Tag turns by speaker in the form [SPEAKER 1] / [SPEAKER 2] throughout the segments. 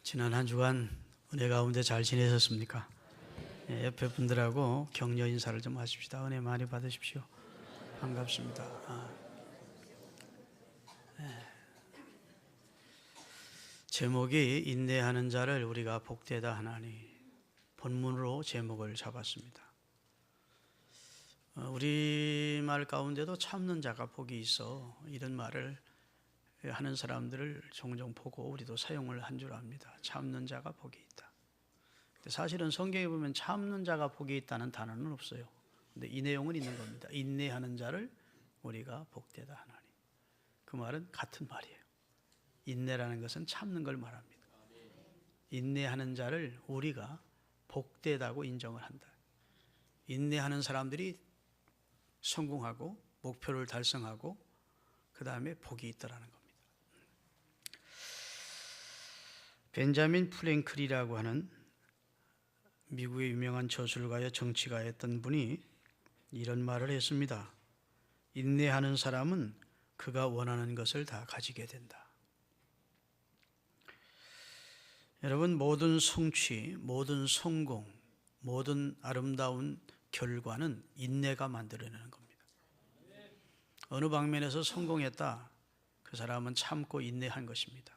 [SPEAKER 1] 지난 한 주간 은혜 가운데 잘 지내셨습니까? 옆에 분들하고 격려 인사를 좀 하십시다. 은혜 많이 받으십시오. 반갑습니다. 제목이 인내하는 자를 우리가 복되다 하나니, 본문으로 제목을 잡았습니다. 우리말 가운데도 참는 자가 복이 있어, 이런 말을 하는 사람들을 종종 보고 우리도 사용을 한 줄 압니다. 참는 자가 복이 있다. 사실은 성경에 보면 참는 자가 복이 있다는 단어는 없어요. 근데 이 내용은 있는 겁니다. 인내하는 자를 우리가 복되다 하나니. 그 말은 같은 말이에요. 인내라는 것은 참는 걸 말합니다. 인내하는 자를 우리가 복되다고 인정을 한다. 인내하는 사람들이 성공하고 목표를 달성하고 그 다음에 복이 있다라는 겁니다. 벤자민 프랭클이라고 하는 미국의 유명한 저술가여 정치가였던 분이 이런 말을 했습니다. 인내하는 사람은 그가 원하는 것을 다 가지게 된다. 여러분, 모든 성취, 모든 성공, 모든 아름다운 결과는 인내가 만들어내는 겁니다. 어느 방면에서 성공했다, 그 사람은 참고 인내한 것입니다.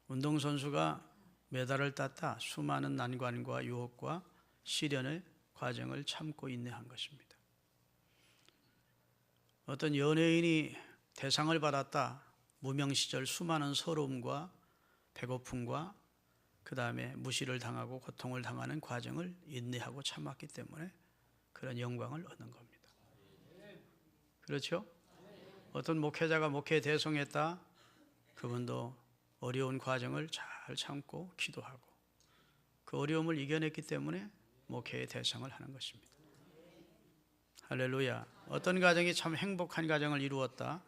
[SPEAKER 1] 운동선수가 메달을 땄다, 수많은 난관과 유혹과 시련의 과정을 참고 인내한 것입니다. 어떤 연예인이 대상을 받았다, 무명시절 수많은 서러움과 배고픔과 그 다음에 무시를 당하고 고통을 당하는 과정을 인내하고 참았기 때문에 그런 영광을 얻는 겁니다. 그렇죠? 어떤 목회자가 목회에 대성했다, 그분도 어려운 과정을 잘 참고 기도하고 그 어려움을 이겨냈기 때문에 목회의 대상을 하는 것입니다. 할렐루야. 어떤 가정이 참 행복한 가정을 이루었다,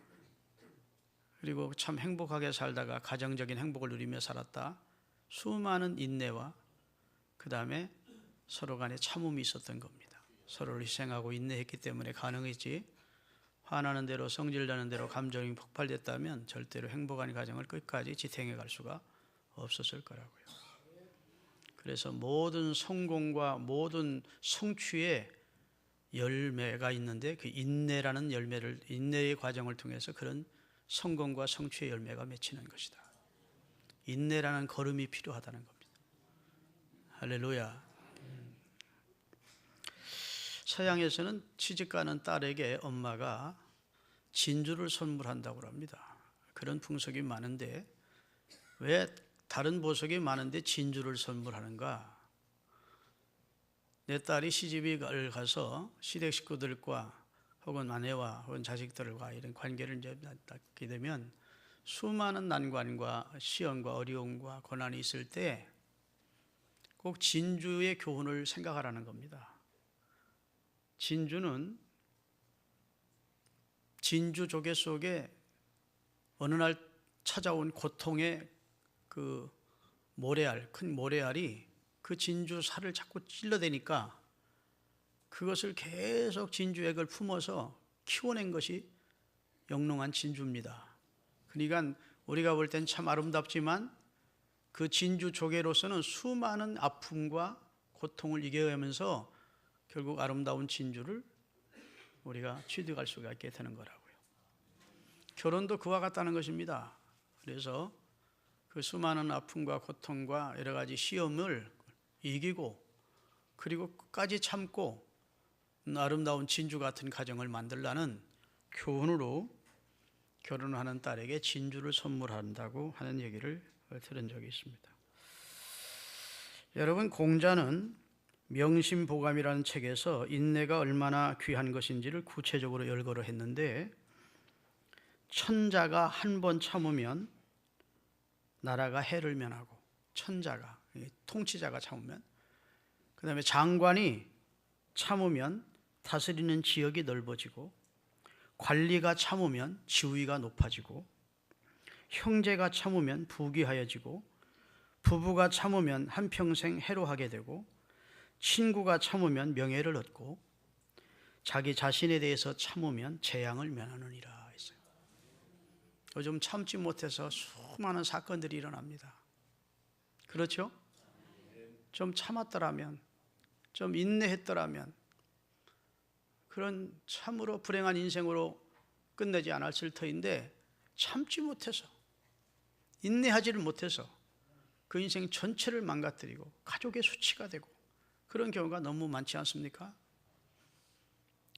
[SPEAKER 1] 그리고 참 행복하게 살다가 가정적인 행복을 누리며 살았다, 수많은 인내와 그 다음에 서로 간에 참음이 있었던 겁니다. 서로를 희생하고 인내했기 때문에 가능했지, 화나는 대로 성질나는 대로 감정이 폭발됐다면 절대로 행복한 가정을 끝까지 지탱해 갈 수가 없었을 거라고요. 그래서 모든 성공과 모든 성취의 열매가 있는데 그 인내라는 열매를, 인내의 과정을 통해서 그런 성공과 성취의 열매가 맺히는 것이다. 인내라는 걸음이 필요하다는 겁니다. 할렐루야. 서양에서는 시집가는 딸에게 엄마가 진주를 선물한다고 합니다. 그런 풍속이 많은데 왜 다른 보석이 많은데 진주를 선물하는가? 내 딸이 시집을 가서 시댁 식구들과 혹은 아내와 혹은 자식들과 이런 관계를 이제 맺게 되면 수많은 난관과 시험과 어려움과 고난이 있을 때 꼭 진주의 교훈을 생각하라는 겁니다. 진주는 진주 조개 속에 어느 날 찾아온 고통의 그 모래알, 큰 모래알이 그 진주 살을 자꾸 찔러대니까 그것을 계속 진주액을 품어서 키워낸 것이 영롱한 진주입니다. 그러니까 우리가 볼 땐 참 아름답지만 그 진주 조개로서는 수많은 아픔과 고통을 이겨가면서 결국 아름다운 진주를 우리가 취득할 수가 있게 되는 거라고요. 결혼도 그와 같다는 것입니다. 그래서 그 수많은 아픔과 고통과 여러 가지 시험을 이기고 그리고 끝까지 참고 아름다운 진주 같은 가정을 만들라는 교훈으로 결혼하는 딸에게 진주를 선물한다고 하는 얘기를 들은 적이 있습니다. 여러분, 공자는 명심보감이라는 책에서 인내가 얼마나 귀한 것인지를 구체적으로 열거를 했는데, 천자가 한 번 참으면 나라가 해를 면하고, 천자가, 통치자가 참으면, 그 다음에 장관이 참으면 다스리는 지역이 넓어지고, 관리가 참으면 지위가 높아지고, 형제가 참으면 부귀하여지고, 부부가 참으면 한평생 해로하게 되고, 친구가 참으면 명예를 얻고, 자기 자신에 대해서 참으면 재앙을 면하느니라 했어요. 요즘 참지 못해서 수많은 사건들이 일어납니다. 그렇죠? 좀 참았더라면, 좀 인내했더라면 그런 참으로 불행한 인생으로 끝내지 않았을 터인데 참지 못해서, 인내하지를 못해서 그 인생 전체를 망가뜨리고 가족의 수치가 되고 그런 경우가 너무 많지 않습니까?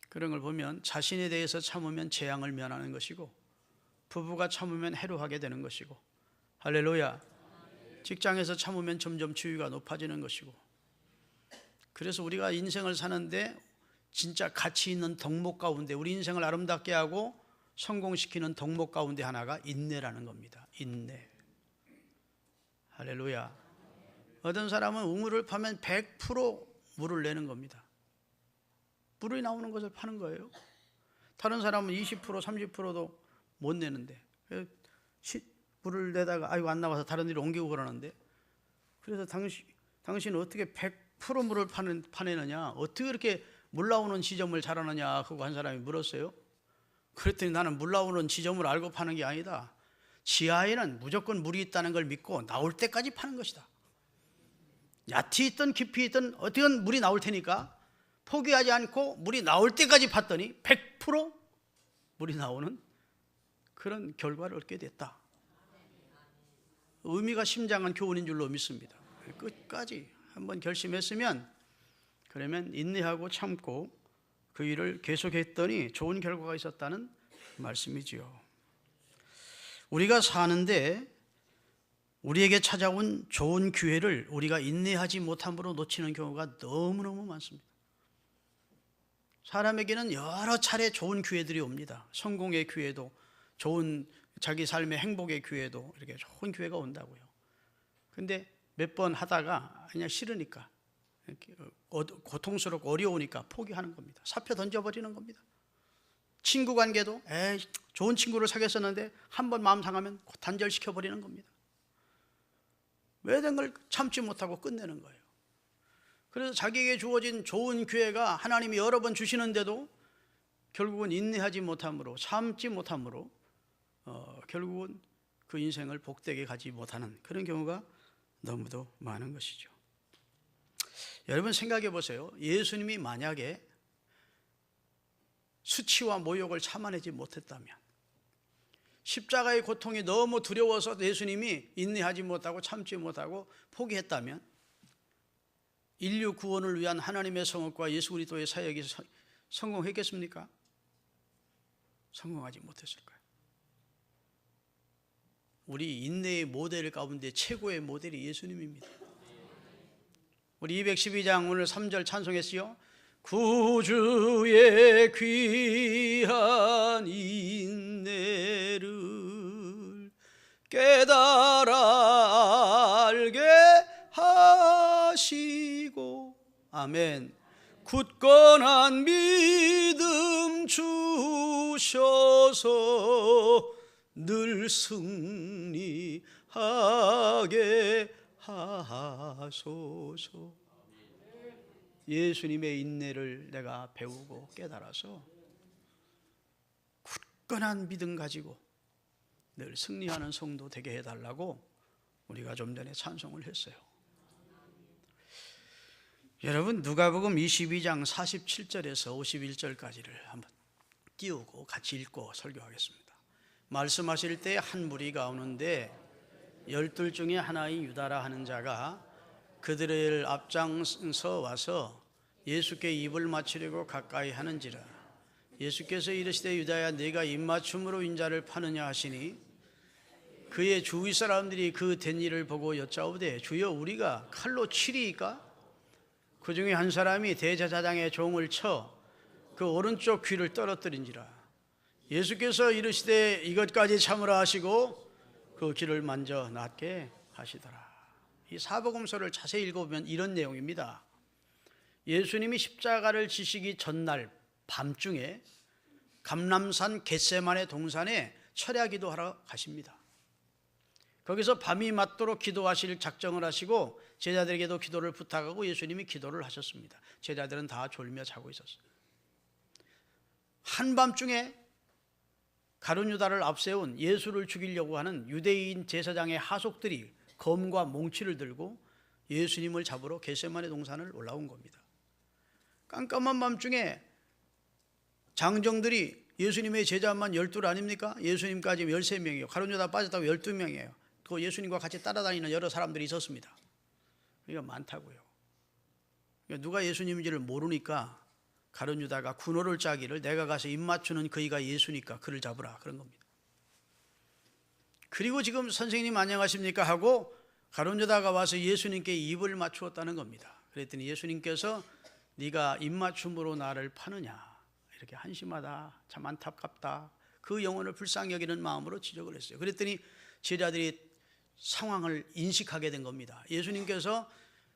[SPEAKER 1] 그런 걸 보면 자신에 대해서 참으면 재앙을 면하는 것이고, 부부가 참으면 해로하게 되는 것이고, 할렐루야, 직장에서 참으면 점점 지위가 높아지는 것이고, 그래서 우리가 인생을 사는데 진짜 가치 있는 덕목 가운데, 우리 인생을 아름답게 하고 성공시키는 덕목 가운데 하나가 인내라는 겁니다. 인내. 할렐루야. 어떤 사람은 우물을 파면 100% 물을 내는 겁니다. 물이 나오는 것을 파는 거예요. 다른 사람은 20% 30%도 못 내는데 물을 내다가 아이고 안 나와서 다른 데로 옮기고 그러는데, 그래서 당신은 어떻게 100% 물을 파내느냐, 어떻게 그렇게 물 나오는 지점을 잘하느냐 하고 한 사람이 물었어요. 그랬더니 나는 물 나오는 지점을 알고 파는 게 아니다. 지하에는 무조건 물이 있다는 걸 믿고 나올 때까지 파는 것이다. 얕이 있든 깊이 있든 어떻게든 물이 나올 테니까 포기하지 않고 물이 나올 때까지 팠더니 100% 물이 나오는 그런 결과를 얻게 됐다. 의미가 심장한 교훈인 줄로 믿습니다. 끝까지 한번 결심했으면, 그러면 인내하고 참고 그 일을 계속했더니 좋은 결과가 있었다는 말씀이지요. 우리가 사는데 우리에게 찾아온 좋은 기회를 우리가 인내하지 못함으로 놓치는 경우가 너무너무 많습니다. 사람에게는 여러 차례 좋은 기회들이 옵니다. 성공의 기회도, 좋은 자기 삶의 행복의 기회도, 이렇게 좋은 기회가 온다고요. 근데 몇 번 하다가 그냥 싫으니까, 고통스럽고 어려우니까 포기하는 겁니다. 사표 던져버리는 겁니다. 친구 관계도 좋은 친구를 사귀었었는데 한 번 마음 상하면 단절시켜버리는 겁니다. 외된 걸 참지 못하고 끝내는 거예요. 그래서 자기에게 주어진 좋은 기회가 하나님이 여러 번 주시는데도 결국은 인내하지 못함으로, 참지 못함으로 결국은 그 인생을 복되게 가지 못하는 그런 경우가 너무도 많은 것이죠. 여러분 생각해 보세요. 예수님이 만약에 수치와 모욕을 참아내지 못했다면, 십자가의 고통이 너무 두려워서 예수님이 인내하지 못하고 참지 못하고 포기했다면, 인류 구원을 위한 하나님의 성업과 예수 그리스도의 사역이 성공했겠습니까? 성공하지 못했을 거예요. 우리 인내의 모델 가운데 최고의 모델이 예수님입니다. 우리 212장 오늘 3절 찬송했어요. 구주의 귀한 인내를 깨달아 알게 하시고, 아멘. 굳건한 믿음 주셔서 늘 승리하게 하소서. 예수님의 인내를 내가 배우고 깨달아서 굳건한 믿음 가지고 늘 승리하는 성도 되게 해달라고 우리가 좀 전에 찬송을 했어요. 여러분, 누가복음 22장 47절에서 51절까지를 한번 띄우고 같이 읽고 설교하겠습니다. 말씀하실 때 한 무리가 오는데 12 중에 하나인 유다라 하는 자가 그들을 앞장서 와서 예수께 입을 맞추려고 가까이 하는지라. 예수께서 이르시되 유다야, 네가 입맞춤으로 인자를 파느냐 하시니, 그의 주위 사람들이 그 된 일을 보고 여짜오되 주여, 우리가 칼로 치리이까? 그 중에 한 사람이 대제사장의 종을 쳐 그 오른쪽 귀를 떨어뜨린지라. 예수께서 이르시되 이것까지 참으라 하시고 그 귀를 만져 낫게 하시더라. 이 사복음서를 자세히 읽어보면 이런 내용입니다. 예수님이 십자가를 지시기 전날 밤중에 감람산 겟세마네 동산에 철야 기도하러 가십니다. 거기서 밤이 맞도록 기도하실 작정을 하시고 제자들에게도 기도를 부탁하고 예수님이 기도를 하셨습니다. 제자들은 다 졸며 자고 있었어요. 한밤중에 가룟 유다를 앞세운 예수를 죽이려고 하는 유대인 제사장의 하속들이 검과 몽치를 들고 예수님을 잡으러 겟세마네 동산을 올라온 겁니다. 깜깜한 밤중에 장정들이 예수님의 제자만 12 아닙니까? 예수님까지 13명이요. 가룟 유다 빠졌다고 12명이에요. 또 예수님과 같이 따라다니는 여러 사람들이 있었습니다. 그러니까 많다고요. 그러니까 누가 예수님인지를 모르니까 가룟 유다가 군호를 짜기를 내가 가서 입 맞추는 그이가 예수니까 그를 잡으라 그런 겁니다. 그리고 지금 선생님 안녕하십니까 하고 가룟 유다가 와서 예수님께 입을 맞추었다는 겁니다. 그랬더니 예수님께서 네가 입 맞춤으로 나를 파느냐 이렇게 한심하다, 참 안타깝다, 그 영혼을 불쌍히 여기는 마음으로 지적을 했어요. 그랬더니 제자들이 상황을 인식하게 된 겁니다. 예수님께서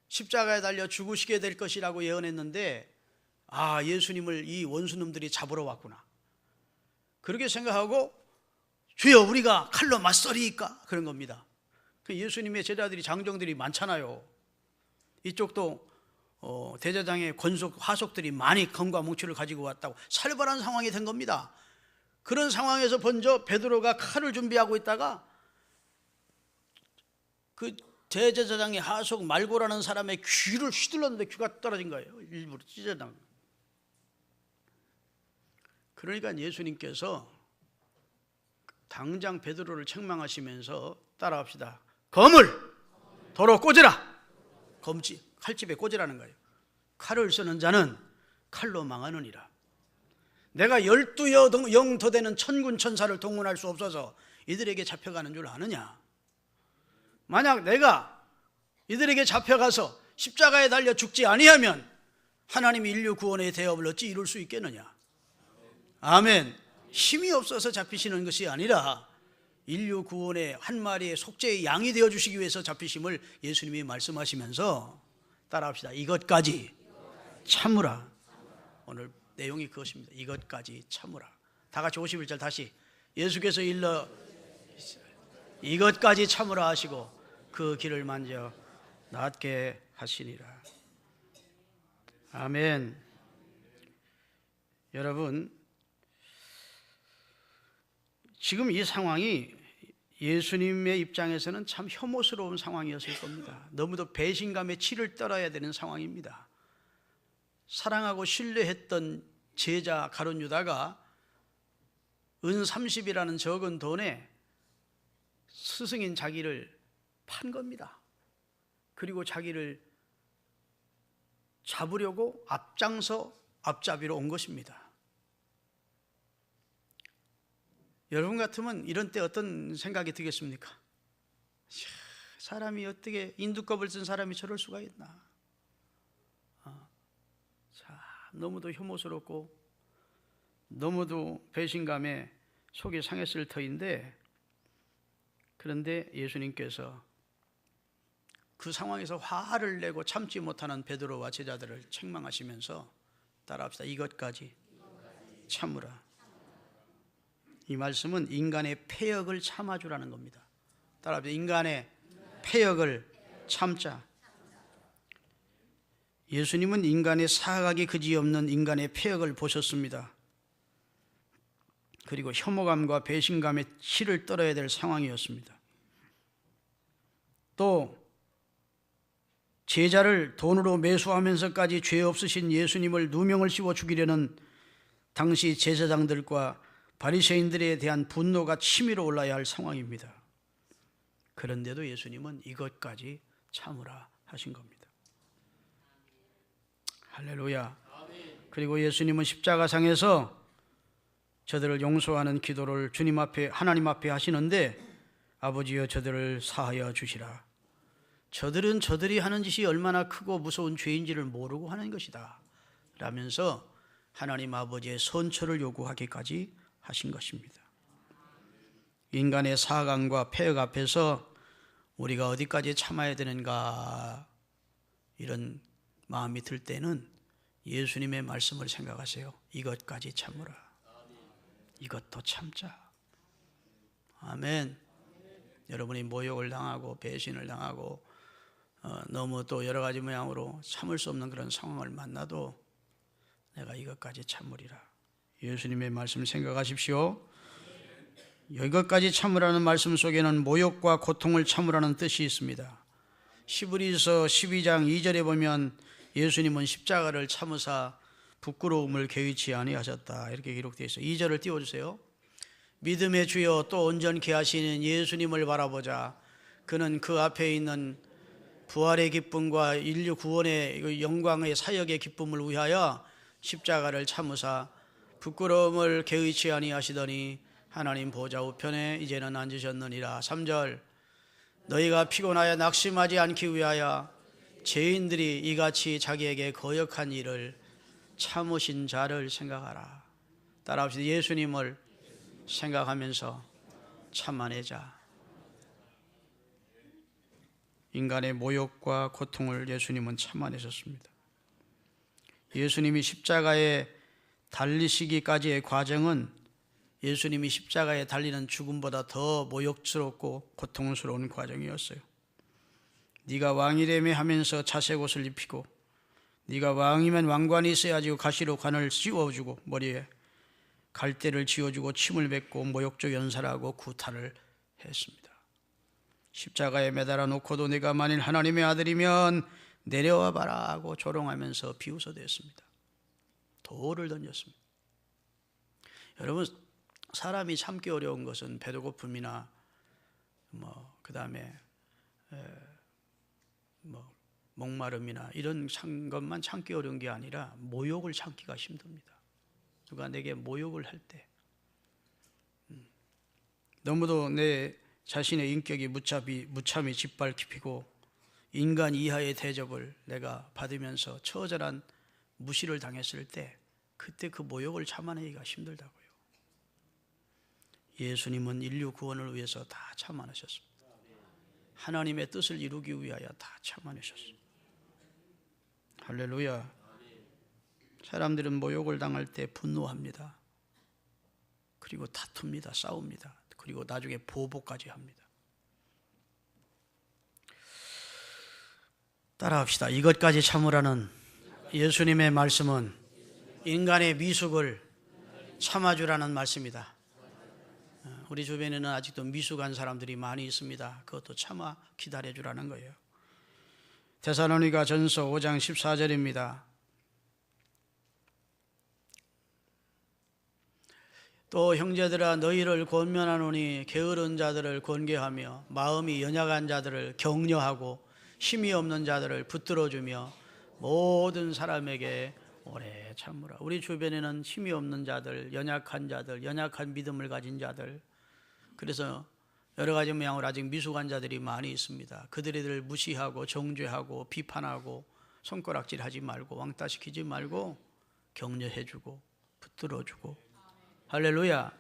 [SPEAKER 1] 십자가에 달려 죽으시게 될 것이라고 예언했는데 예수님을 이 원수놈들이 잡으러 왔구나 그렇게 생각하고 주여 우리가 칼로 맞서리이까 그런 겁니다. 예수님의 제자들이 장정들이 많잖아요. 이쪽도 대제사장의 권속 하속들이 많이 검과 몽치를 가지고 왔다고 살벌한 상황이 된 겁니다. 그런 상황에서 먼저 베드로가 칼을 준비하고 있다가 그 대제사장의 하속 말고라는 사람의 귀를 휘둘렀는데 귀가 떨어진 거예요. 일부러 찢어당. 그러니까 예수님께서 당장 베드로를 책망하시면서 따라합시다. 검을 도로 꽂으라. 칼집에 꽂으라는 거예요. 칼을 쓰는 자는 칼로 망하느니라. 내가 12영 더 되는 천군 천사를 동원할 수 없어서 이들에게 잡혀가는 줄 아느냐. 만약 내가 이들에게 잡혀가서 십자가에 달려 죽지 아니하면 하나님이 인류 구원의 대업을 어찌 이룰 수 있겠느냐. 아멘. 힘이 없어서 잡히시는 것이 아니라 인류 구원의 한 마리의 속죄의 양이 되어주시기 위해서 잡히심을 예수님이 말씀하시면서 따라합시다. 이것까지 참으라. 오늘 내용이 그것입니다. 이것까지 참으라. 다 같이 51절 다시. 예수께서 이것까지 참으라 하시고 그 길을 만져 낫게 하시니라. 아멘. 여러분, 지금 이 상황이 예수님의 입장에서는 참 혐오스러운 상황이었을 겁니다. 너무도 배신감에 치를 떨어야 되는 상황입니다. 사랑하고 신뢰했던 제자 가룟 유다가 은 30이라는 적은 돈에 스승인 자기를 판 겁니다. 그리고 자기를 잡으려고 앞잡이로 온 것입니다. 여러분 같으면 이런 때 어떤 생각이 들겠습니까? 사람이 어떻게 인두껍을 쓴 사람이 저럴 수가 있나. 너무도 혐오스럽고 너무도 배신감에 속이 상했을 터인데, 그런데 예수님께서 그 상황에서 화를 내고 참지 못하는 베드로와 제자들을 책망하시면서 따라합시다. 이것까지 참으라. 이 말씀은 인간의 패역을 참아주라는 겁니다. 따라합시다. 인간의 패역을 참자. 예수님은 인간의 사각이 그지없는 인간의 패역을 보셨습니다. 그리고 혐오감과 배신감에 치를 떨어야 될 상황이었습니다. 또 제자를 돈으로 매수하면서까지 죄 없으신 예수님을 누명을 씌워 죽이려는 당시 제사장들과 바리새인들에 대한 분노가 치밀어 올라야 할 상황입니다. 그런데도 예수님은 이것까지 참으라 하신 겁니다. 할렐루야. 그리고 예수님은 십자가상에서 저들을 용서하는 기도를 주님 앞에, 하나님 앞에 하시는데, 아버지여 저들을 사하여 주시라. 저들은 저들이 하는 짓이 얼마나 크고 무서운 죄인지를 모르고 하는 것이다 라면서 하나님 아버지의 선처를 요구하기까지 하신 것입니다. 인간의 사강과 폐역 앞에서 우리가 어디까지 참아야 되는가, 이런 마음이 들 때는 예수님의 말씀을 생각하세요. 이것까지 참으라. 이것도 참자. 아멘. 여러분이 모욕을 당하고 배신을 당하고 너무 또 여러 가지 모양으로 참을 수 없는 그런 상황을 만나도 내가 이것까지 참으리라. 예수님의 말씀 생각하십시오. 이것까지 참으라는 말씀 속에는 모욕과 고통을 참으라는 뜻이 있습니다. 히브리서 12장 2절에 보면 예수님은 십자가를 참으사 부끄러움을 개의치 아니하셨다 이렇게 기록되어 있어요. 2절을 띄워주세요. 믿음의 주여 또 온전케 하시는 예수님을 바라보자. 그는 그 앞에 있는 부활의 기쁨과 인류 구원의 영광의 사역의 기쁨을 위하여 십자가를 참으사 부끄러움을 개의치 아니하시더니 하나님 보좌 우편에 이제는 앉으셨느니라. 3절 너희가 피곤하여 낙심하지 않기 위하여 죄인들이 이같이 자기에게 거역한 일을 참으신 자를 생각하라. 따라합시다. 예수님을 생각하면서 참아내자. 인간의 모욕과 고통을 예수님은 참아내셨습니다. 예수님이 십자가에 달리시기까지의 과정은 예수님이 십자가에 달리는 죽음보다 더 모욕스럽고 고통스러운 과정이었어요. 네가 왕이라며 하면서 자색 옷을 입히고, 네가 왕이면 왕관이 있어야지 가시로 관을 씌워주고, 머리에 갈대를 쥐어주고 침을 뱉고 모욕적 연설하고 구타를 했습니다. 십자가에 매달아 놓고도 네가 만일 하나님의 아들이면 내려와 봐라 하고 조롱하면서 비웃어댔습니다. 돌을 던졌습니다. 여러분, 사람이 참기 어려운 것은 배고픔이나 그다음에 목마름이나 이런 것만 참기 어려운 게 아니라 모욕을 참기가 힘듭니다. 누가 내게 모욕을 할 때 너무도 내 자신의 인격이 무참히 짓밟히고 인간 이하의 대접을 내가 받으면서 처절한 무시를 당했을 때 그때 그 모욕을 참아내기가 힘들다고요. 예수님은 인류 구원을 위해서 다 참아내셨습니다. 하나님의 뜻을 이루기 위하여 다 참아내셨습니다. 할렐루야. 사람들은 모욕을 당할 때 분노합니다. 그리고 다툽니다. 싸웁니다. 그리고 나중에 보복까지 합니다. 따라합시다. 이것까지 참으라는 예수님의 말씀은 인간의 미숙을 참아주라는 말씀이다. 우리 주변에는 아직도 미숙한 사람들이 많이 있습니다. 그것도 참아 기다려주라는 거예요. 데살로니가 전서 5장 14절입니다. 또 형제들아 너희를 권면하노니 게으른 자들을 권계하며 마음이 연약한 자들을 격려하고 힘이 없는 자들을 붙들어주며 모든 사람에게 오래 참으라. 우리 주변에는 힘이 없는 자들, 연약한 자들, 연약한 믿음을 가진 자들, 그래서 여러 가지 모양으로 아직 미숙한 자들이 많이 있습니다. 그들을 무시하고 정죄하고 비판하고 손가락질하지 말고 왕따시키지 말고 격려해주고 붙들어주고, 할렐루야.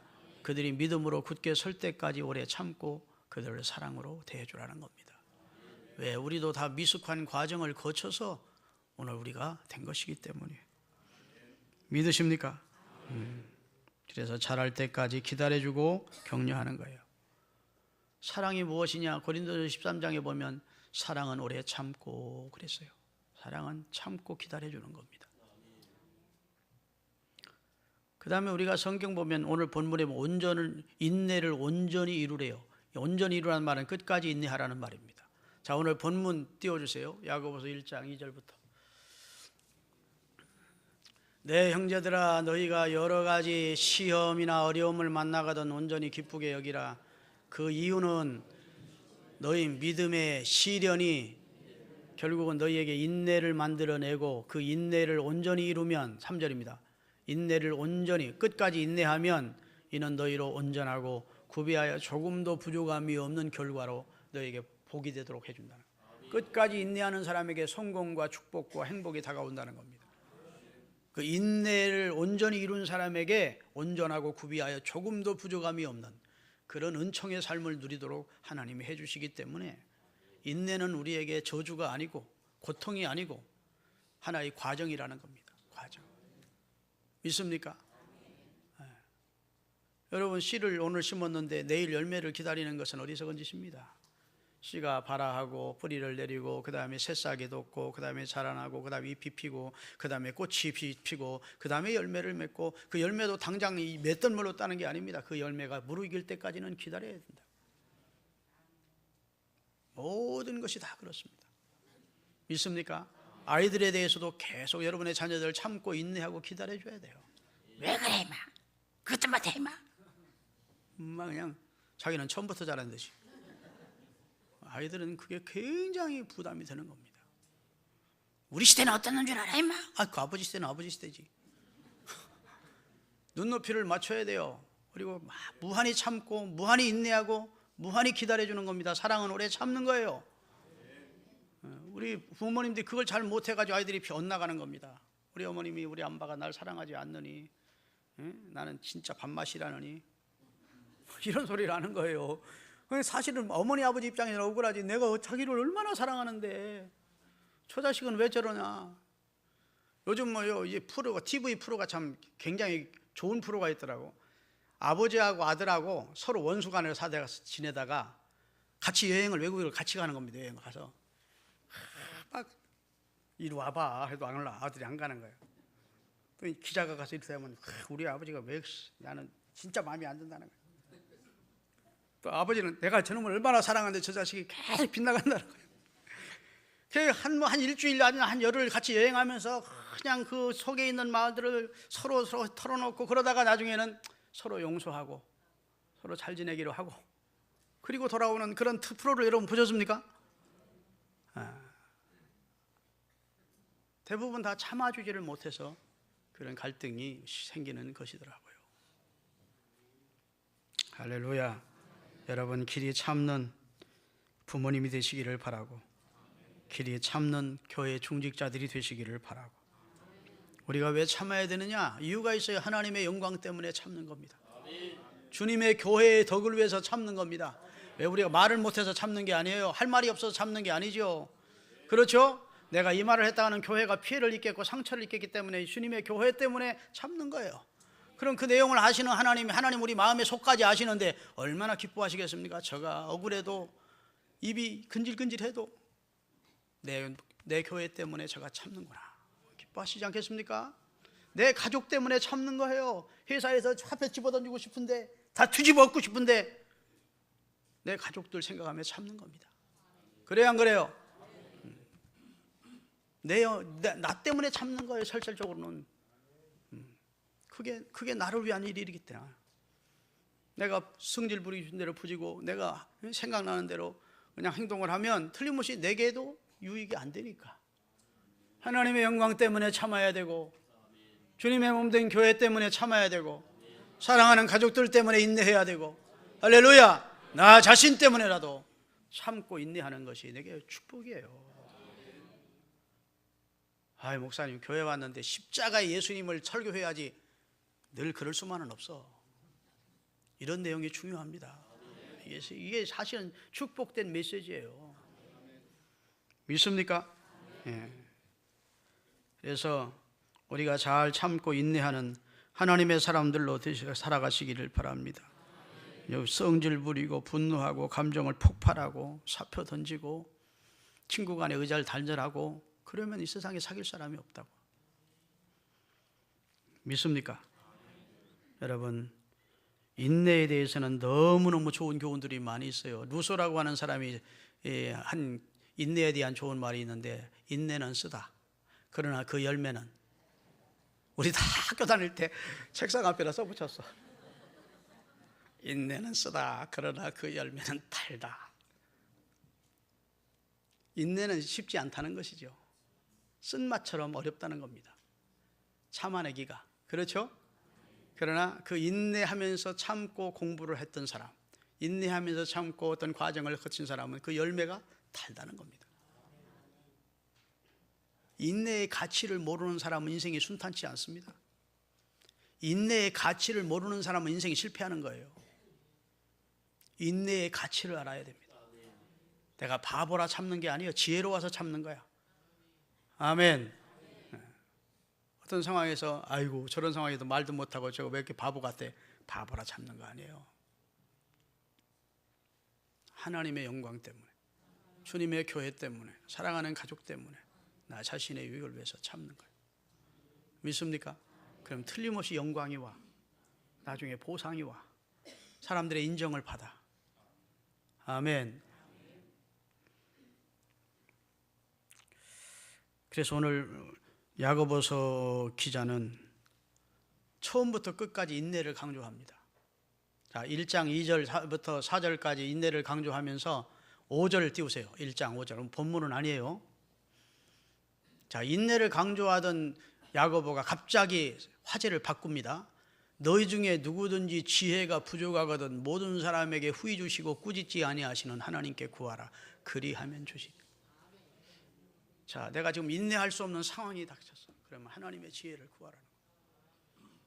[SPEAKER 1] 그들이 믿음으로 굳게 설 때까지 오래 참고 그들을 사랑으로 대해주라는 겁니다. 왜? 우리도 다 미숙한 과정을 거쳐서 오늘 우리가 된 것이기 때문에. 믿으십니까? 그래서 자랄 때까지 기다려주고 격려하는 거예요. 사랑이 무엇이냐? 고린도서 13장에 보면 사랑은 오래 참고 그랬어요. 사랑은 참고 기다려주는 겁니다. 그 다음에 우리가 성경 보면 오늘 본문에 인내를 온전히 이루래요. 온전히 이루라는 말은 끝까지 인내하라는 말입니다. 자, 오늘 본문 띄워주세요. 야고보서 1장 2절부터. 내 형제들아 너희가 여러 가지 시험이나 어려움을 만나거든 온전히 기쁘게 여기라. 그 이유는 너희 믿음의 시련이 결국은 너희에게 인내를 만들어내고 그 인내를 온전히 이루면, 3절입니다. 인내를 온전히 끝까지 인내하면 이는 너희로 온전하고 구비하여 조금도 부족함이 없는 결과로 너희에게 복이 되도록 해준다는 거예요. 끝까지 인내하는 사람에게 성공과 축복과 행복이 다가온다는 겁니다. 그 인내를 온전히 이룬 사람에게 온전하고 구비하여 조금도 부족함이 없는 그런 은총의 삶을 누리도록 하나님이 해주시기 때문에 인내는 우리에게 저주가 아니고 고통이 아니고 하나의 과정이라는 겁니다. 과정. 믿습니까? 네. 여러분, 씨를 오늘 심었는데 내일 열매를 기다리는 것은 어리석은 짓입니다. 씨가 발아하고 뿌리를 내리고 그 다음에 새싹이 돋고 그 다음에 자라나고 그 다음에 잎이 피고 그 다음에 꽃이 피고 그 다음에 열매를 맺고 그 열매도 당장 이 맺던 물로 따는 게 아닙니다. 그 열매가 무르익을 때까지는 기다려야 된다. 모든 것이 다 그렇습니다. 믿습니까? 아이들에 대해서도 계속 여러분의 자녀들 참고 인내하고 기다려줘야 돼요. 왜 그래 임마, 그것 좀 못해 임마. 그냥 자기는 처음부터 잘한 듯이. 아이들은 그게 굉장히 부담이 되는 겁니다. 우리 시대는 어떤 줄 알아 임마? 그 아버지 시대는 아버지 시대지. 눈높이를 맞춰야 돼요. 그리고 무한히 참고 무한히 인내하고 무한히 기다려주는 겁니다. 사랑은 오래 참는 거예요. 우리 부모님들이 그걸 잘 못해가지고 아이들이 엇나가는 겁니다. 우리 어머님이 우리 아빠가 날 사랑하지 않느니, 나는 진짜 밥맛이라느니, 이런 소리를 하는 거예요. 사실은 어머니 아버지 입장에서는 억울하지. 내가 자기를 얼마나 사랑하는데 저 자식은 왜 저러냐. 요즘 뭐요, 이제 프로가, TV 프로가 참 굉장히 좋은 프로가 있더라고. 아버지하고 아들하고 서로 원수간을 지내다가 같이 여행을, 외국을 같이 가는 겁니다. 여행을 가서 막 이리 와봐 해도 안 올라. 아들이 안 가는 거예요. 또 기자가 가서 이렇게 하면 우리 아버지가 왜, 나는 진짜 마음에 안 든다는 거예요. 또 아버지는 내가 저놈을 얼마나 사랑하는데 저 자식이 계속 빗나간다는 거예요. 한 일주일 아니면 한 열흘 같이 여행하면서 그냥 그 속에 있는 마음들을 서로 털어놓고 그러다가 나중에는 서로 용서하고 서로 잘 지내기로 하고 그리고 돌아오는 그런 프로를 여러분 보셨습니까? 대부분 다 참아주지를 못해서 그런 갈등이 생기는 것이더라고요. 할렐루야. 여러분 길이 참는 부모님이 되시기를 바라고 길이 참는 교회 중직자들이 되시기를 바라고. 우리가 왜 참아야 되느냐? 이유가 있어요. 하나님의 영광 때문에 참는 겁니다. 주님의 교회의 덕을 위해서 참는 겁니다. 왜 우리가 말을 못해서 참는 게 아니에요. 할 말이 없어서 참는 게 아니죠. 그렇죠? 내가 이 말을 했다가는 교회가 피해를 입겠고 상처를 입겠기 때문에 주님의 교회 때문에 참는 거예요. 그럼 그 내용을 아시는 하나님 우리 마음의 속까지 아시는데 얼마나 기뻐하시겠습니까? 저가 억울해도 입이 근질근질해도 내 교회 때문에 저가 참는구나. 기뻐하시지 않겠습니까? 내 가족 때문에 참는 거예요. 회사에서 앞에 집어던지고 싶은데 다 뒤집어 엎고 싶은데 내 가족들 생각하며 참는 겁니다. 그래요 안 그래요? 나 때문에 참는 거예요. 실질적으로는 그게 나를 위한 일이기 때문에 내가 성질 부리신 대로 부지고 내가 생각나는 대로 그냥 행동을 하면 틀림없이 내게도 유익이 안 되니까 하나님의 영광 때문에 참아야 되고 주님의 몸된 교회 때문에 참아야 되고 사랑하는 가족들 때문에 인내해야 되고 할렐루야. 나 자신 때문에라도 참고 인내하는 것이 내게 축복이에요. 목사님 교회 왔는데 십자가의 예수님을 설교해야지. 늘 그럴 수만은 없어. 이런 내용이 중요합니다. 이게 사실은 축복된 메시지예요. 믿습니까? 예. 그래서 우리가 잘 참고 인내하는 하나님의 사람들로 살아가시기를 바랍니다. 성질 부리고 분노하고 감정을 폭발하고 사표 던지고 친구 간에 의자를 단절하고 그러면 이 세상에 사귈 사람이 없다고. 믿습니까? 여러분 인내에 대해서는 너무너무 좋은 교훈들이 많이 있어요. 루소라고 하는 사람이 한 인내에 대한 좋은 말이 있는데 인내는 쓰다. 그러나 그 열매는 우리 다 학교 다닐 때 책상 앞에다 써붙였어. 인내는 쓰다. 그러나 그 열매는 달다. 인내는 쉽지 않다는 것이죠. 쓴맛처럼 어렵다는 겁니다. 참아내기가. 그렇죠? 그러나 그 인내하면서 참고 공부를 했던 사람, 인내하면서 참고 어떤 과정을 거친 사람은 그 열매가 달다는 겁니다. 인내의 가치를 모르는 사람은 인생이 순탄치 않습니다. 인내의 가치를 모르는 사람은 인생이 실패하는 거예요. 인내의 가치를 알아야 됩니다. 내가 바보라 참는 게 아니에요. 지혜로워서 참는 거야. 아멘. 어떤 상황에서 아이고 저런 상황에도 말도 못하고 저거 왜 이렇게 바보 같아. 바보라 참는 거 아니에요. 하나님의 영광 때문에 주님의 교회 때문에, 사랑하는 가족 때문에, 나 자신의 유익을 위해서 참는 거예요. 믿습니까? 그럼 틀림없이 영광이 와, 나중에 보상이 와, 사람들의 인정을 받아. 아멘. 그래서 오늘 야고보서 기자는 처음부터 끝까지 인내를 강조합니다. 자, 1장 2절부터 4절까지 인내를 강조하면서 5절을 띄우세요. 1장 5절. 본문은 아니에요. 자, 인내를 강조하던 야고보가 갑자기 화제를 바꿉니다. 너희 중에 누구든지 지혜가 부족하거든 모든 사람에게 후히 주시고 꾸짖지 아니하시는 하나님께 구하라. 그리하면 주시리. 자, 내가 지금 인내할 수 없는 상황이 닥쳤어. 그러면 하나님의 지혜를 구하라는 거예요.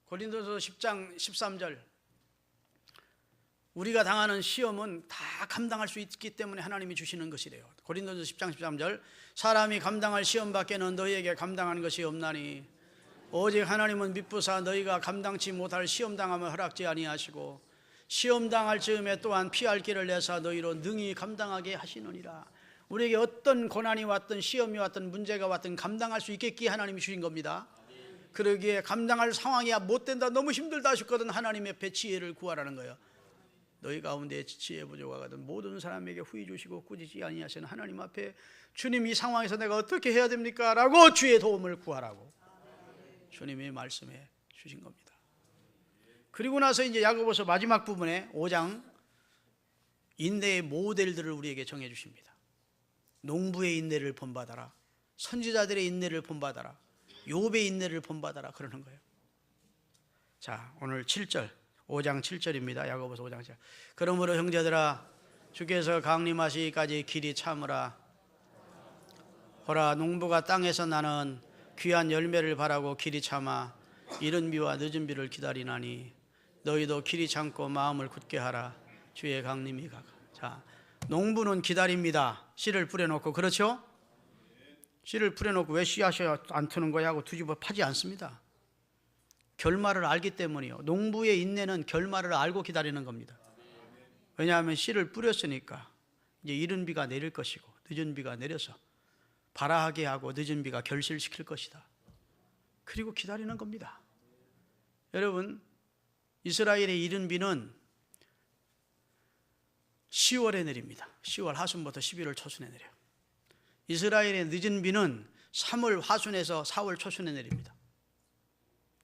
[SPEAKER 1] 고린도서 10장 13절. 우리가 당하는 시험은 다 감당할 수 있기 때문에 하나님이 주시는 것이래요. 고린도서 10장 13절. 사람이 감당할 시험 밖에는 너희에게 감당하는 것이 없나니 오직 하나님은 미쁘사 너희가 감당치 못할 시험 당함을 허락지 아니하시고 시험 당할 즈음에 또한 피할 길을 내사 너희로 능히 감당하게 하시느니라. 우리에게 어떤 고난이 왔든 시험이 왔든 문제가 왔든 감당할 수 있겠기에 하나님이 주신 겁니다. 그러기에 감당할 상황이 못 된다, 너무 힘들다 하셨거든 하나님의 배 지혜를 구하라는 거예요. 너희 가운데 지혜 부족하거든 모든 사람에게 후히 주시고 꾸짖지 아니하시는 하나님 앞에 주님 이 상황에서 내가 어떻게 해야 됩니까? 라고 주의 도움을 구하라고 주님이 말씀해 주신 겁니다. 그리고 나서 이제 야고보서 마지막 부분에 5장 인내의 모델들을 우리에게 정해 주십니다. 농부의 인내를 본받아라, 선지자들의 인내를 본받아라, 욥의 인내를 본받아라 그러는 거예요. 자, 오늘 7절 5장 7절입니다. 야고보서 5장 7절. 그러므로 형제들아 주께서 강림하시기까지 길이 참으라. 보라, 농부가 땅에서 나는 귀한 열매를 바라고 길이 참아 이른 비와 늦은 비를 기다리나니 너희도 길이 참고 마음을 굳게 하라. 주의 강림이 가까. 자, 농부는 기다립니다. 씨를 뿌려놓고. 그렇죠? 씨를 뿌려놓고 왜 씨앗이 안 트는 거야 하고 뒤집어 파지 않습니다. 결말을 알기 때문이요. 농부의 인내는 결말을 알고 기다리는 겁니다. 왜냐하면 씨를 뿌렸으니까 이제 이른 비가 내릴 것이고 늦은 비가 내려서 발아하게 하고 늦은 비가 결실시킬 것이다. 그리고 기다리는 겁니다. 여러분, 이스라엘의 이른 비는 10월에 내립니다. 10월 하순부터 11월 초순에 내려요. 이스라엘의 늦은 비는 3월 하순에서 4월 초순에 내립니다.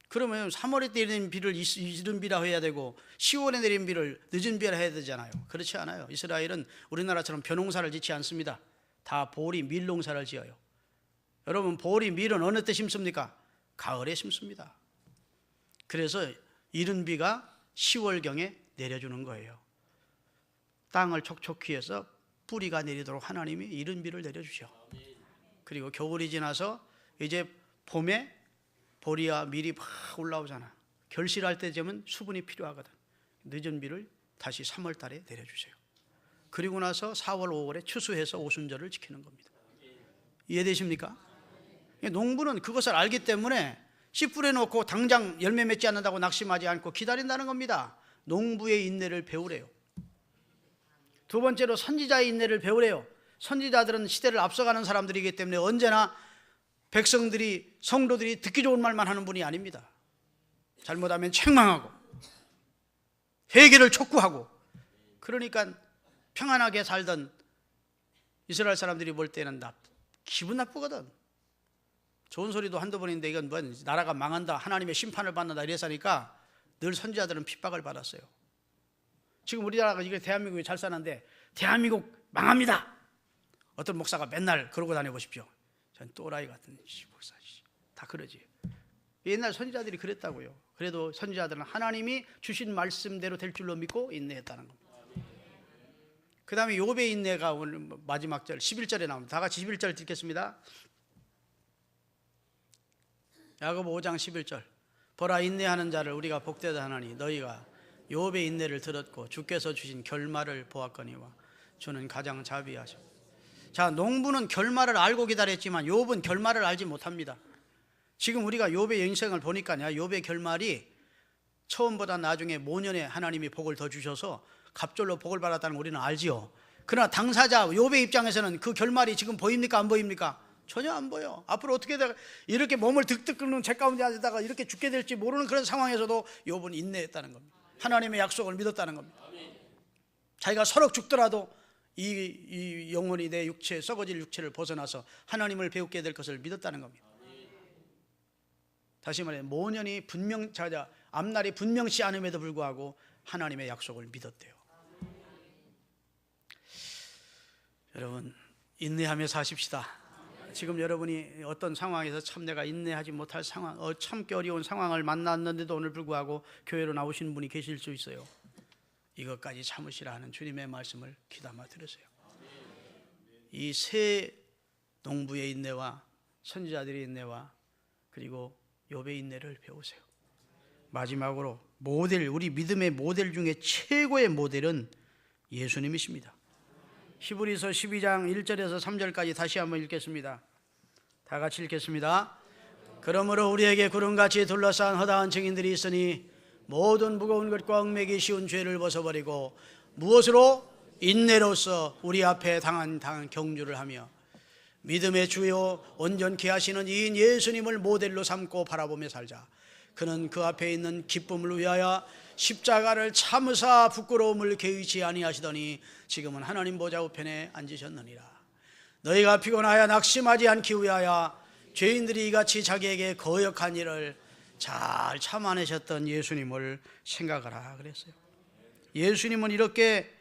[SPEAKER 1] 그러면 3월에 내리는 비를 이른 비라 해야 되고 10월에 내린 비를 늦은 비라 해야 되잖아요. 그렇지 않아요. 이스라엘은 우리나라처럼 벼농사를 짓지 않습니다. 다 보리, 밀농사를 지어요. 여러분, 보리, 밀은 어느 때 심습니까? 가을에 심습니다. 그래서 이른 비가 10월경에 내려주는 거예요. 땅을 촉촉히 해서 뿌리가 내리도록 하나님이 이른 비를 내려주셔. 그리고 겨울이 지나서 이제 봄에 보리와 밀이 막 올라오잖아. 결실할 때 되면 수분이 필요하거든. 늦은 비를 다시 3월 달에 내려주세요. 그리고 나서 4월, 5월에 추수해서 오순절을 지키는 겁니다. 이해되십니까? 농부는 그것을 알기 때문에 씨 뿌려놓고 당장 열매 맺지 않는다고 낙심하지 않고 기다린다는 겁니다. 농부의 인내를 배우래요. 두 번째로 선지자의 인내를 배우래요. 선지자들은 시대를 앞서가는 사람들이기 때문에 언제나 백성들이, 성도들이 듣기 좋은 말만 하는 분이 아닙니다. 잘못하면 책망하고 회개를 촉구하고, 그러니까 평안하게 살던 이스라엘 사람들이 볼 때는 기분 나쁘거든. 좋은 소리도 한두 번인데 이건 뭐 나라가 망한다, 하나님의 심판을 받는다 이래서니까 늘 선지자들은 핍박을 받았어요. 지금 우리나라가 이게 대한민국이 잘 사는데 대한민국 망합니다. 어떤 목사가 맨날 그러고 다녀보십시오. 전 또라이 같은 목사 다 그러지. 옛날 선지자들이 그랬다고요. 그래도 선지자들은 하나님이 주신 말씀대로 될 줄로 믿고 인내했다는 겁니다. 그 다음에 욥의 인내가 오늘 마지막 절 11절에 나옵니다. 다 같이 11절 읽겠습니다. 야고보 5장 11절. 보라, 인내하는 자를 우리가 복되다 하나니 너희가 욥의 인내를 들었고 주께서 주신 결말을 보았거니와 주는 가장 자비하시고. 자, 농부는 결말을 알고 기다렸지만 욥은 결말을 알지 못합니다. 지금 우리가 욥의 인생을 보니까요, 욥의 결말이 처음보다 나중에 모년에 하나님이 복을 더 주셔서 갑절로 복을 받았다는 거 우리는 알지요. 그러나 당사자 욥의 입장에서는 그 결말이 지금 보입니까? 안 보입니까? 전혀 안 보여. 앞으로 어떻게 이렇게 몸을 득득 끓는 죄 가운데 앉다가 이렇게 죽게 될지 모르는 그런 상황에서도 욥은 인내했다는 겁니다. 하나님의 약속을 믿었다는 겁니다. 자기가 서로 죽더라도 이 영혼이 내 육체, 썩어질 육체를 벗어나서 하나님을 배우게 될 것을 믿었다는 겁니다. 다시 말해 모년이 앞날이 분명치 않음에도 불구하고 하나님의 약속을 믿었대요. 여러분 인내하며 사십시다. 지금 여러분이 어떤 상황에서 참 내가 인내하지 못할 상황, 참기 어려운 상황을 만났는데도 오늘 불구하고 교회로 나오신 분이 계실 수 있어요. 이것까지 참으시라 하는 주님의 말씀을 귀담아 들으세요. 이 세 농부의 인내와 선지자들의 인내와 그리고 욥의 인내를 배우세요. 마지막으로 우리 믿음의 모델 중에 최고의 모델은 예수님이십니다. 히브리서 12장 1절에서 3절까지 다시 한번 읽겠습니다. 다 같이 읽겠습니다. 그러므로 우리에게 구름같이 둘러싼 허다한 증인들이 있으니 모든 무거운 것과 얽매기 쉬운 죄를 벗어버리고 무엇으로? 인내로서 우리 앞에 당한 경주를 하며 믿음의 주요 온전케 하시는 이인 예수님을 모델로 삼고 바라보며 살자. 그는 그 앞에 있는 기쁨을 위하여 십자가를 참으사 부끄러움을 개의치 아니하시더니 지금은 하나님 보좌 우편에 앉으셨느니라. 너희가 피곤하여 낙심하지 않기 위하여 죄인들이 이같이 자기에게 거역한 일을 잘 참아내셨던 예수님을 생각하라 그랬어요. 예수님은 이렇게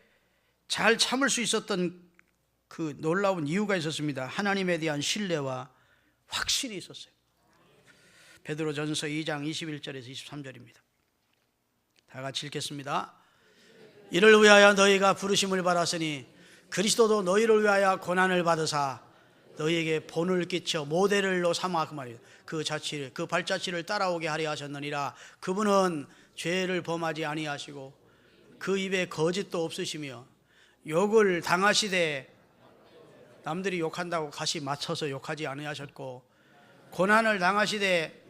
[SPEAKER 1] 잘 참을 수 있었던 그 놀라운 이유가 있었습니다. 하나님에 대한 신뢰와 확신이 있었어요. 베드로전서 2장 21절에서 23절입니다. 다 같이 읽겠습니다. 이를 위하여 너희가 부르심을 받았으니 그리스도도 너희를 위하여 고난을 받으사 너희에게 본을 끼쳐 모델로 삼아 그 말이에요. 그 발자취를 따라오게 하려 하셨느니라. 그분은 죄를 범하지 아니하시고 그 입에 거짓도 없으시며 욕을 당하시되 남들이 욕한다고 가시 맞춰서 욕하지 아니하셨고 고난을 당하시되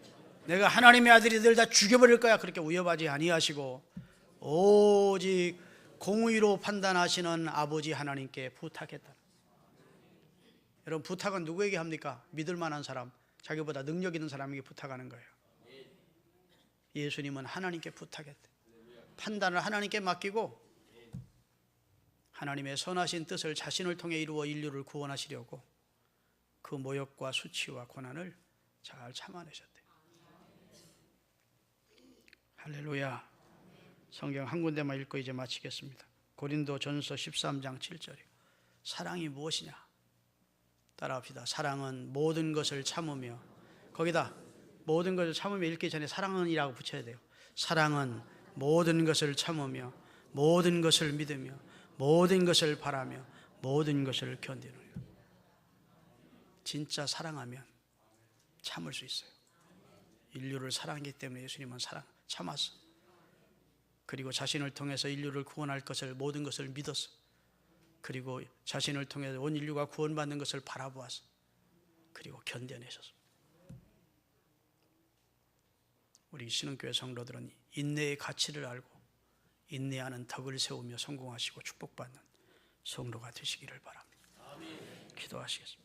[SPEAKER 1] 내가 하나님의 아들이들 다 죽여버릴 거야 그렇게 위협하지 아니하시고 오직 공의로 판단하시는 아버지 하나님께 부탁했다. 여러분 부탁은 누구에게 합니까? 믿을 만한 사람, 자기보다 능력 있는 사람에게 부탁하는 거예요. 예수님은 하나님께 부탁했대. 판단을 하나님께 맡기고 하나님의 선하신 뜻을 자신을 통해 이루어 인류를 구원하시려고 그 모욕과 수치와 고난을 잘 참아내셨대. 할렐루야. 성경 한 군데만 읽고 이제 마치겠습니다. 고린도전서 13장 7절이요. 사랑이 무엇이냐? 따라합시다. 사랑은 모든 것을 참으며, 거기다 모든 것을 참으며 읽기 전에 사랑은이라고 붙여야 돼요. 사랑은 모든 것을 참으며 모든 것을 믿으며 모든 것을 바라며 모든 것을 견디느니라. 진짜 사랑하면 참을 수 있어요. 인류를 사랑하기 때문에 예수님은 참았어. 그리고 자신을 통해서 인류를 구원할 것을 모든 것을 믿었어. 그리고 자신을 통해서 온 인류가 구원받는 것을 바라보았어. 그리고 견뎌내셨어. 우리 신흥교회 성도들은 인내의 가치를 알고 인내하는 덕을 세우며 성공하시고 축복받는 성도가 되시기를 바랍니다. 기도하시겠습니다.